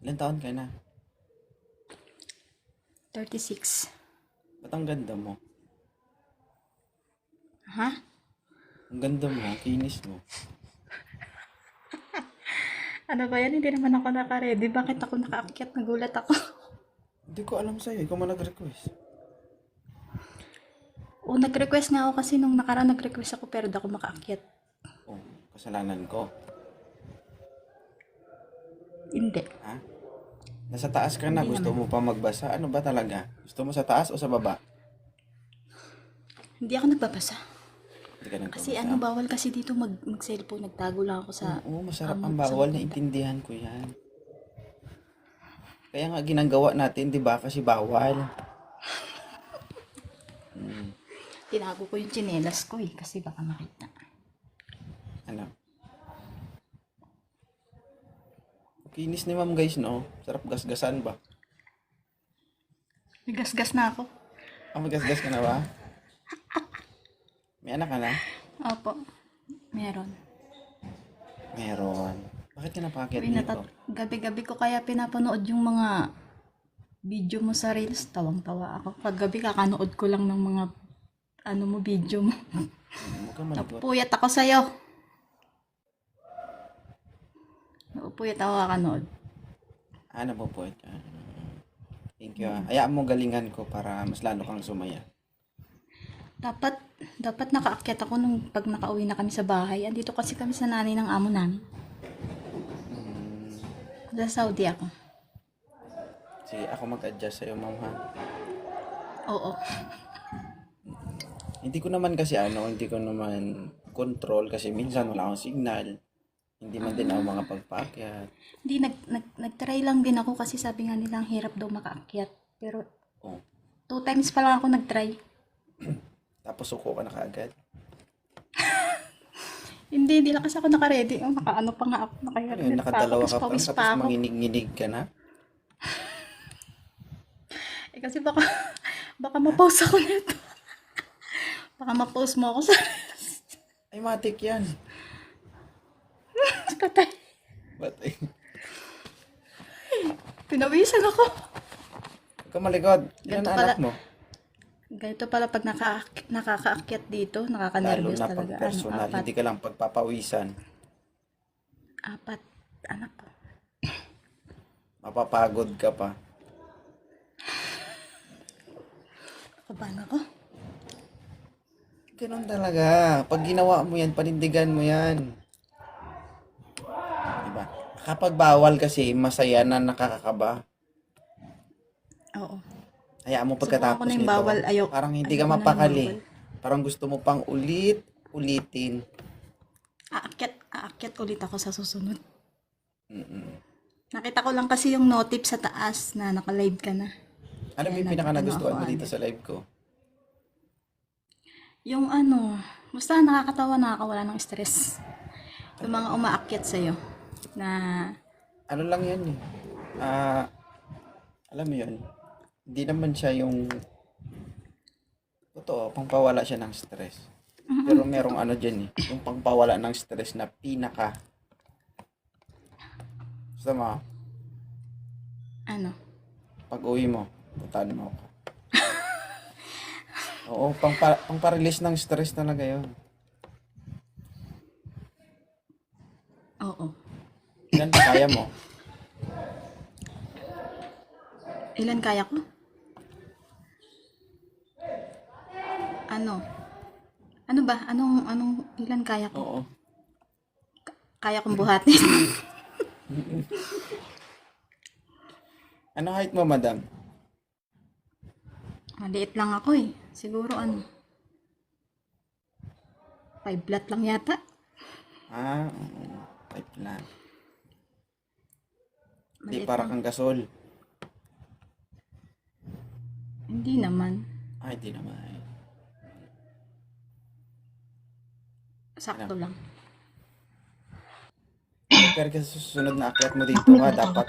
Ilan taon ka na? 36. Ba't ang ganda mo? Ha? Ang ganda mo, ang kinis mo. Ano ba yan? Hindi naman ako naka-ready. Bakit ako nakaakyat? Nagulat ako. Hindi ko alam sa'yo, ikaw mo nag-request. O, nag-request nga ako kasi nung nakaraan nag-request ako pero di ako makaakyat. Oh, kasalanan ko. Hindi. Ha? Nasa taas ka na, Hindi gusto naman. mo pa magbasa? Ano ba talaga? Gusto mo sa taas o sa baba? Hindi ako nagbabasa. Hindi ka Kasi nagbabasa. bawal kasi dito mag-cellphone. Nagtago lang ako sa... Oo, masarap amo- ang sa bawal, mga- naintindihan ko yan. Kaya nga ginagawa natin, di ba? Kasi bawal. Tinago ko yung tsinelas ko kasi baka makita. Ano? Kinis ni ma'am guys, no? Sarap gasgasan ba? Nagasgas na ako. Ah, magasgas ka na ba? May anak ka na? Opo. Meron. Meron. Bakit ka napakit Uy, dito? gabi-gabi ko kaya pinapanood yung mga video mo sa Reels. Tawang-tawa ako. Paggabi kakanood ko lang ng mga video mo. Huwag kang maligot. Napupuyat ako sa'yo. Napupuyat ako kakanood. Ah, napupuwet ka. Thank you. Hayaan mo galingan ko para mas lalo kang sumaya. Dapat nakaakyat ako nung pag nakauwi na kami sa bahay. Andito kasi kami sa nanay ng amo namin. Sa Saudi ako. Sige, ako mag-adjust sa'yo, ma'am, ha? Oo. Hindi ko naman control kasi minsan wala akong signal. Hindi man din ako makapagpaakyat. Hindi, nag-try lang din ako kasi sabi nga nila ang hirap daw makaakyat. Pero Oh. 2 times pa lang ako nag-try. Tapos suko ka na kaagad. Hindi lang kasi ako naka-ready. Nakaano pa nga ako. Ano yun, nakadalawa ka pa, Pawis tapos pa ako. manginig-nginig ka na. Kasi baka ma-pause ako nito. Baka ma-pause mo ako sa Ay, matik yan. patay. Ba't ay, Pinawisan ako. huwag ka malikod. Yan Ganito ang pala. anak mo. Ganito pala pag nakakaakyat dito, Lalo nakaka-nervous na talaga. pag personal, hindi ka lang pagpapawisan. Apat, anak ko. Mapapagod ka pa. Kabahan ako. Ganun talaga. Pag ginawa mo yan, panindigan mo yan. Diba? Kapag bawal kasi, masaya na nakakakaba. Oo. Hayaan mo Subukan pagkatapos ko na yung nito, bawal. parang hindi ka Ayoko na ng mapakali. bawal. Parang gusto mo pang ulitin. Aakyat ulit ako sa susunod. Mm-mm. Nakita ko lang kasi yung notif sa taas na naka-live ka na. Ano ba yung Kaya pinaka-nagustuhan mo ako, dito sa live ko? Yung basta nakakatawa, nakakawala ng stress. Yung mga umaakyat sa'yo na Ano lang yan eh. Alam mo yun, hindi naman siya yung totoo, pangpawala siya ng stress. Pero merong ano dyan eh, yung pangpawala ng stress na pinaka. Gusto mo, pag uwi mo, puntahan mo ako. Oo, pangpa-release ng stress talaga yun. oo. Yan, kaya mo. Ilan kaya ko? Ano ba? Anong ilan kaya ko? Oo. Kaya kong buhatin. Ano height mo, madam? Maliit lang ako eh. Siguro 5 flat lang yata. Type na. Di Maliit para lang. kang gasol. Hindi naman. Ay, di naman. Sakto lang. Pero kasi sa susunod na akyat mo dito ha, dapat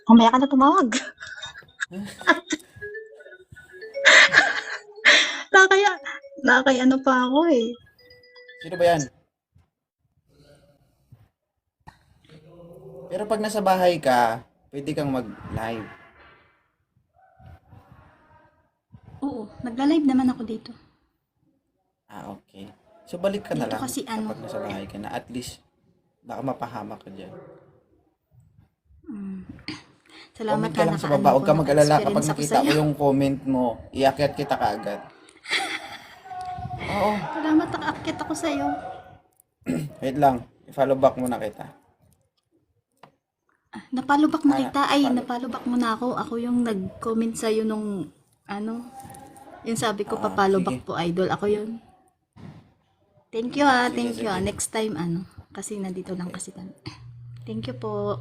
Mamaya ka na tumawag. Nakakaya ano pa ako eh. sino ba yan? Pero pag nasa bahay ka, pwede kang mag-live. Oo, nagla-live naman ako dito. Okay. So, balik ka na Dito lang kasi kapag nasa bahay ka na. At least, baka mapahamak ka dyan. Salamat Comment ka lang sa baba. Huwag ka mag-alala. Kapag nakita ko yung comment mo, iakyat kita kaagad. Oo. Salamat, nakaakit ako sa'yo. Wait lang. I-follow back muna kita. Napalubak na kita. Ay, follow. napalubak mo na ako. Ako yung nag-comment sa'yo nung, yung sabi ko, papalo sige. back po, idol. Ako yun. Thank you ha, Sige, thank you ha. sige. Next time, kasi nandito lang kasi kami. Thank you po.